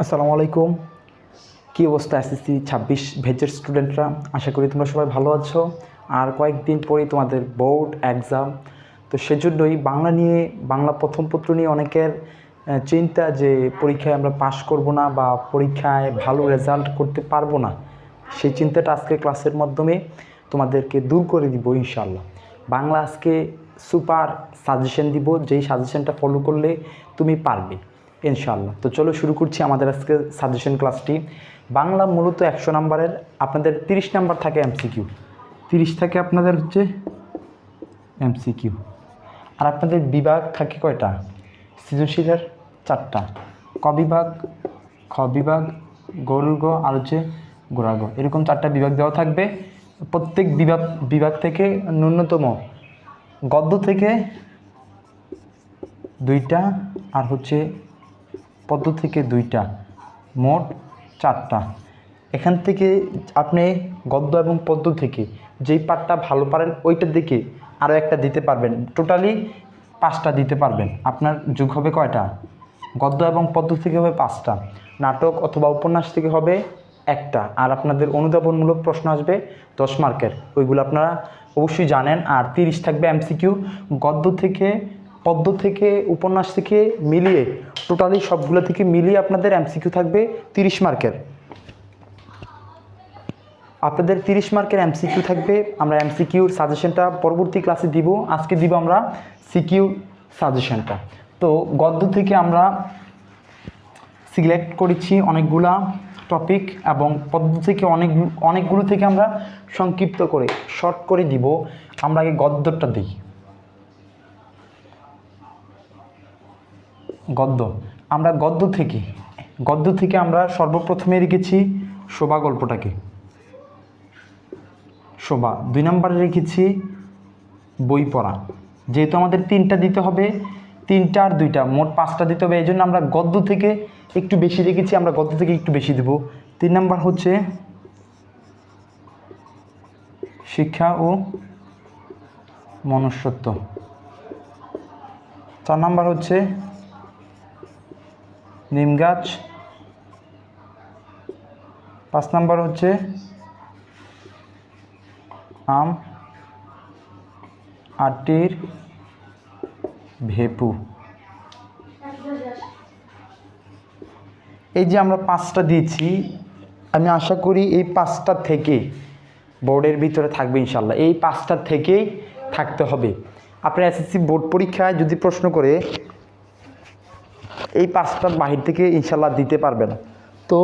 আসসালামু আলাইকুম। কী অবস্থা এসএসসি 26 ব্যাচের স্টুডেন্টরা? আশা করি তোমরা সবাই ভালো আছো। আর কয়েকদিন পরেই তোমাদের বোর্ড এক্সাম, তো সেজন্যই বাংলা প্রথম পত্র নিয়ে অনেকের চিন্তা যে পরীক্ষায় আমরা পাশ করব না বা পরীক্ষায় ভালো রেজাল্ট করতে পারবো না। সেই চিন্তাটা আজকে ক্লাসের মাধ্যমে তোমাদেরকে দূর করে দিব ইনশাআল্লাহ। বাংলা আজকে সুপার সাজেশন দিব, যেই সাজেশনটা ফলো করলে তুমি পারবে ইনশাআল্লাহ। তো চলো শুরু করছি আমাদের আজকে সাজেশন ক্লাসটি। বাংলা মূলত 100 নাম্বারের, আপনাদের 30 নাম্বার থাকে এমসিকিউ, 30 থাকে আপনাদের হচ্ছে এমসিকিউ। আর আপনাদের বিভাগ থাকে কয়টা? সৃজনশীলের 4টা, ক বিভাগ, খ বিভাগ, গরুর গ আর হচ্ছে গোড়ার গ, এরকম 4টা বিভাগ দেওয়া থাকবে। প্রত্যেক বিভাগ থেকে ন্যূনতম গদ্য থেকে 2টা আর হচ্ছে পদ্য থেকে 2টা, মোট 4টা। এখান থেকে আপনি গদ্য এবং পদ্য থেকে যেই পার্টটা ভালো পারেন ওইটার দিকে আরও একটা দিতে পারবেন, টোটালি 5টা দিতে পারবেন। আপনার যোগ হবে কয়টা? গদ্য এবং পদ্য থেকে হবে 5টা, নাটক অথবা উপন্যাস থেকে হবে 1টা, আর আপনাদের অনুধাবনমূলক প্রশ্ন আসবে 10 মার্কের, ওইগুলো আপনারা অবশ্যই জানেন। আর 30 থাকবে এমসিকিউ, গদ্য থেকে, পদ্য থেকে, উপন্যাস থেকে মিলিয়ে, টোটালি সবগুলো থেকে মিলিয়ে আপনাদের এমসিকিউ থাকবে 30 মার্কের। আপনাদের 30 মার্কের এমসিকিউ থাকবে। আমরা এমসিকিউর সাজেশনটা পরবর্তী ক্লাসে দিব, আজকে দিব আমরা সিকিউ সাজেশনটা। তো গদ্য থেকে আমরা সিলেক্ট করেছি অনেকগুলা টপিক, এবং পদ্য থেকে অনেকগুলো থেকে আমরা সংক্ষিপ্ত করে শর্ট করে দিব। আমরা আগে গদ্যটা দিই। গদ্য থেকে আমরা সর্বপ্রথমে রেখেছি শোভা গল্পটাকে, শোভা। 2 নম্বরে রেখেছি বই পড়া। যেহেতু আমাদের 3টা দিতে হবে, 3টা আর 2টা মোট 5টা দিতে হবে, এই জন্য আমরা গদ্য থেকে একটু বেশি রেখেছি, আমরা গদ্য থেকে একটু বেশি দেব। 3 নম্বর হচ্ছে শিক্ষা ও মনুষ্যত্ব। 4 নম্বর হচ্ছে নিম গাছ। 5 নম্বর হচ্ছে আম আটির ভেপু। এই যে আমরা 5টা দিয়েছি, আমি আশা করি এই 5টা থেকে বোর্ডের ভিতরে থাকবে ইনশাল্লাহ। এই 5টা থেকেই থাকতে হবে। আপনার এসএসসি বোর্ড পরীক্ষায় যদি প্রশ্ন করে এই 5টার বাহির থেকে ইনশাল্লাহ দিতে পারবে না। তো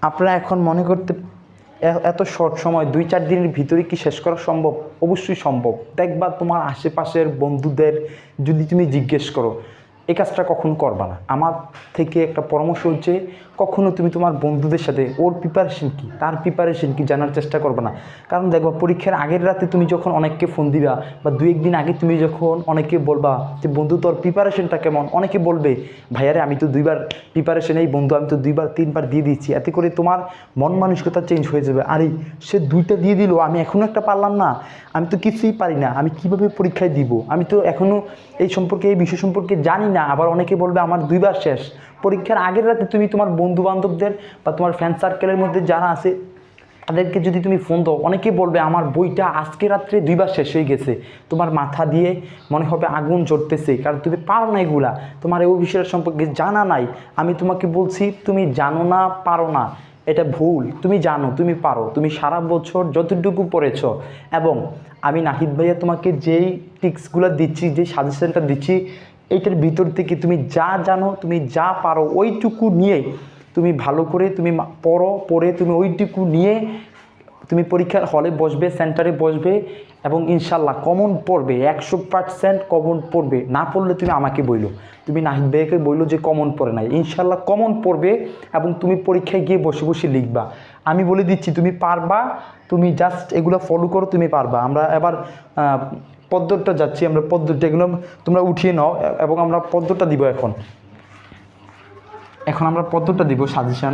আপনারা এখন মনে করতে, এত শর্ট সময় 2-4 দিনের ভিতরে কি শেষ করা সম্ভব? অবশ্যই সম্ভব। দেখবা তোমার আশেপাশের বন্ধুদের যদি তুমি জিজ্ঞেস করো, এই কাজটা কখনো করবা না। আমার থেকে একটা পরামর্শ হচ্ছে, কখনো তুমি তোমার বন্ধুদের সাথে ওর প্রিপারেশন কী, তার প্রিপারেশন কী জানার চেষ্টা করবে না। কারণ দেখবা পরীক্ষার আগের রাতে তুমি যখন অনেককে ফোন দিবা, বা 2-1 দিন আগে তুমি যখন অনেকে বলবা যে বন্ধু তোর প্রিপারেশনটা কেমন, অনেকে বলবে ভাইয়ারে আমি তো 2বার প্রিপারেশন, এই বন্ধু আমি তো 2-3বার দিয়ে দিচ্ছি। এতে করে তোমার মন মানসিকতা চেঞ্জ হয়ে যাবে। আরে সে 2টা দিয়ে দিল, আমি এখনও একটা পারলাম না, আমি তো কিছুই পারি না, আমি কিভাবে পরীক্ষায় দিব, আমি তো এখনও এই সম্পর্কে, এই বিষয় সম্পর্কে জানি না। আবার অনেকে বলবে আমার 2বার শেষ। পরীক্ষার আগের রাতে তুমি তোমার বন্ধু বান্ধবদের বা তোমার ফ্রেন্ড সার্কেলের মধ্যে যারা আছে তাদেরকে যদি তুমি ফোন দাও, অনেকে বলবে আমার বইটা আজকে রাত্রে 2বার শেষ হয়ে গেছে। তোমার মাথা দিয়ে মনে হবে আগুন জ্বলতেছে, কারণ তুমি পারো না এগুলা, তোমার এই বিষয়ের সম্পর্কে জানা নাই। আমি তোমাকে বলছি তুমি জানো না, পারো না, এটা ভুল। তুমি জানো, তুমি পারো, তুমি সারা বছর যতটুকু পড়েছ, এবং আমি নাহিদ ভাইয়া তোমাকে যেই টিপসগুলো দিচ্ছি, যে সাজেশনটা দিচ্ছি, এইটার ভিতর থেকে তুমি যা জানো, তুমি যা পারো, ওইটুকু নিয়ে তুমি ভালো করে তুমি পড়ে তুমি ওইটুকু নিয়ে তুমি পরীক্ষার হলে বসবে, সেন্টারে বসবে, এবং ইনশাল্লাহ কমন পড়বে, 100% কমন পড়বে। না পড়লে তুমি আমাকে বইলো, তুমি নাহিদ ভাইয়াকে বইলো যে কমন পড়ে নাই, ইনশাল্লাহ কমন পড়বে, এবং তুমি পরীক্ষায় গিয়ে বসে বসে লিখবা। আমি বলে দিচ্ছি তুমি পারবা, তুমি জাস্ট এগুলো ফলো করো, তুমি পারবা। আমরা এবার পদ্মটা যাচ্ছি, আমরা পদ্মটা এগুলো তোমরা উঠিয়ে নাও, এবং আমরা পদ্মটা দিব এখন আমরা পদ্মটা দিব সাজেশন।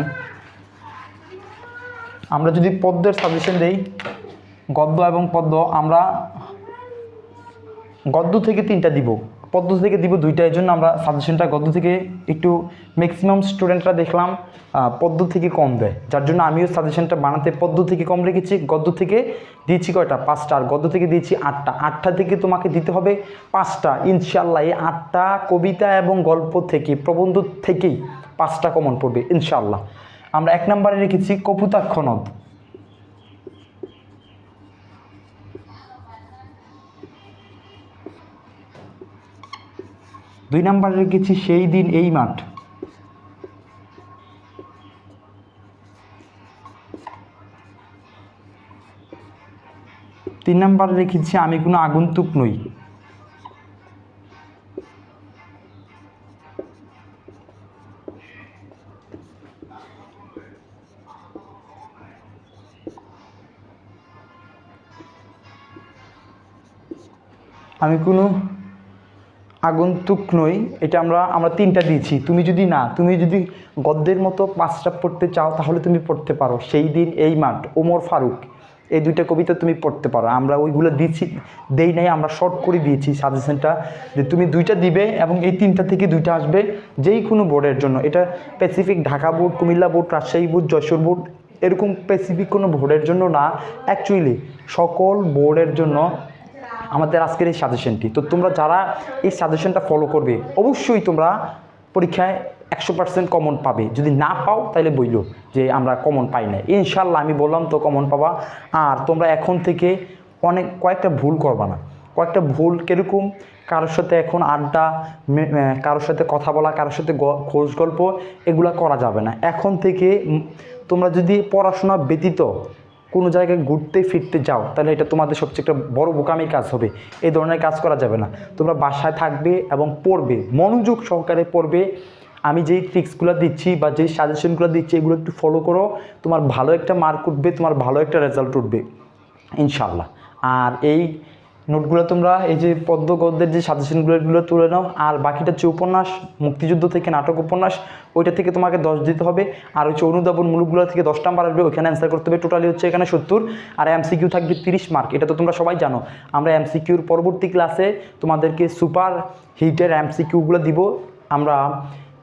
আমরা যদি পদ্মের সাজেশন দেই, গদ্য এবং পদ্য, আমরা গদ্য থেকে 3টা দিব, পদ্ম থেকে দিব দুইটা, এই জন্য আমরা সাজেশনটা গদ্য থেকে একটু ম্যাক্সিমাম স্টুডেন্টরা দেখলাম পদ্ম থেকে কম দেয়, যার জন্য আমিও সাজেশনটা বানাতে পদ্ম থেকে কম রেখেছি। গদ্য থেকে দিয়েছি কয়টা? 5টা, আর গদ্য থেকে দিয়েছি 8টা। 8টা থেকে তোমাকে দিতে হবে 5টা ইনশাল্লাহ। এই 8টা কবিতা এবং গল্প থেকে, প্রবন্ধ থেকেই 5টা কমন পড়বে ইনশাল্লাহ। আমরা 1 নম্বরে রেখেছি কপোতাক্ষ নদ, 2 নম্বরে রেখেছি সেই দিন এই মাঠ, 3 নম্বরে রেখেছি আমি কোনো আগন্তুক নই, 'আমি কোনো আগন্তুক নই', এটা আমরা 3টা দিয়েছি। তুমি যদি গদ্যের মতো 5টা পড়তে চাও তাহলে তুমি পড়তে পারো সেই দিন এই মাঠ, ওমর ফারুক, এই 2টা কবিতা তুমি পড়তে পারো। আমরা ওইগুলো দেই নাই, আমরা শর্ট করে দিয়েছি সাজেশনটা যে তুমি 2টা দিবে এবং এই 3টা থেকে 2টা আসবে যেই কোনো বোর্ডের জন্য। এটা specific Dhaka board, Comilla board, Rajshahi board, Jessore board এরকম স্পেসিফিক কোনো বোর্ডের জন্য না, অ্যাকচুয়ালি সকল বোর্ডের জন্য আমাদের আজকের এই সাজেশনটি। তো তোমরা যারা এই সাজেশনটা ফলো করবে অবশ্যই তোমরা পরীক্ষায় 100% কমন পাবে। যদি না পাও তাহলে বইলো যে আমরা কমন পাই না, ইনশাল্লাহ আমি বললাম তো কমন পাবা। আর তোমরা এখন থেকে কয়েকটা ভুল করবা না। কয়েকটা ভুল কীরকম? কারোর সাথে এখন আড্ডা, কারোর সাথে কথা বলা, কারোর সাথে খোঁজ গল্প, এগুলো করা যাবে না। এখন থেকে তোমরা যদি পড়াশোনা ব্যতীত কোনো জায়গায় ঘুরতে ফিরতে যাও তাহলে এটা তোমাদের সবচেয়ে একটা বড় বোকামির কাজ হবে। এই ধরনের কাজ করা যাবে না। তোমরা বাসায় থাকবে এবং পড়বে, মনোযোগ সহকারে পড়বে। আমি যেই ট্রিক্সগুলো দিচ্ছি বা যেই সাজেশনগুলো দিচ্ছি এগুলো একটু ফলো করো, তোমার ভালো একটা মার্ক উঠবে, তোমার ভালো একটা রেজাল্ট উঠবে ইনশাল্লাহ। আর এই নোটগুলো তোমরা এই যে পদ্য গদ্যের যে সাজেশনগুলো তুলে নাও। আর বাকিটা হচ্ছে উপন্যাস, মুক্তিযুদ্ধ থেকে নাটক উপন্যাস, ওইটা থেকে তোমাকে 10 দিতে হবে। আর হচ্ছে অনুধাবন মূলকগুলো থেকে 10 নাম্বার আসবে, ওইখানে অ্যান্সার করতে হবে। টোটালি হচ্ছে এখানে 70, আর এমসিকিউ থাকবে 30 মার্ক। এটা তো তোমরা সবাই জানো। আমরা এমসিকিউর পরবর্তী ক্লাসে তোমাদেরকে সুপার হিটের এমসিকিউগুলো দিব। আমরা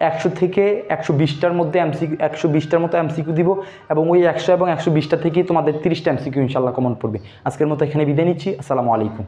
100 থেকে 120টার মধ্যে 120টার মতো এমসিকিউ দিব, এবং ওই 100 এবং 120টা থেকেই তোমাদের 30টা এমসিকিউ ইনশাল্লাহ কমন পড়বে। আজকের মতো এখানে বিদায় নিচ্ছি। আসসালামু আলাইকুম।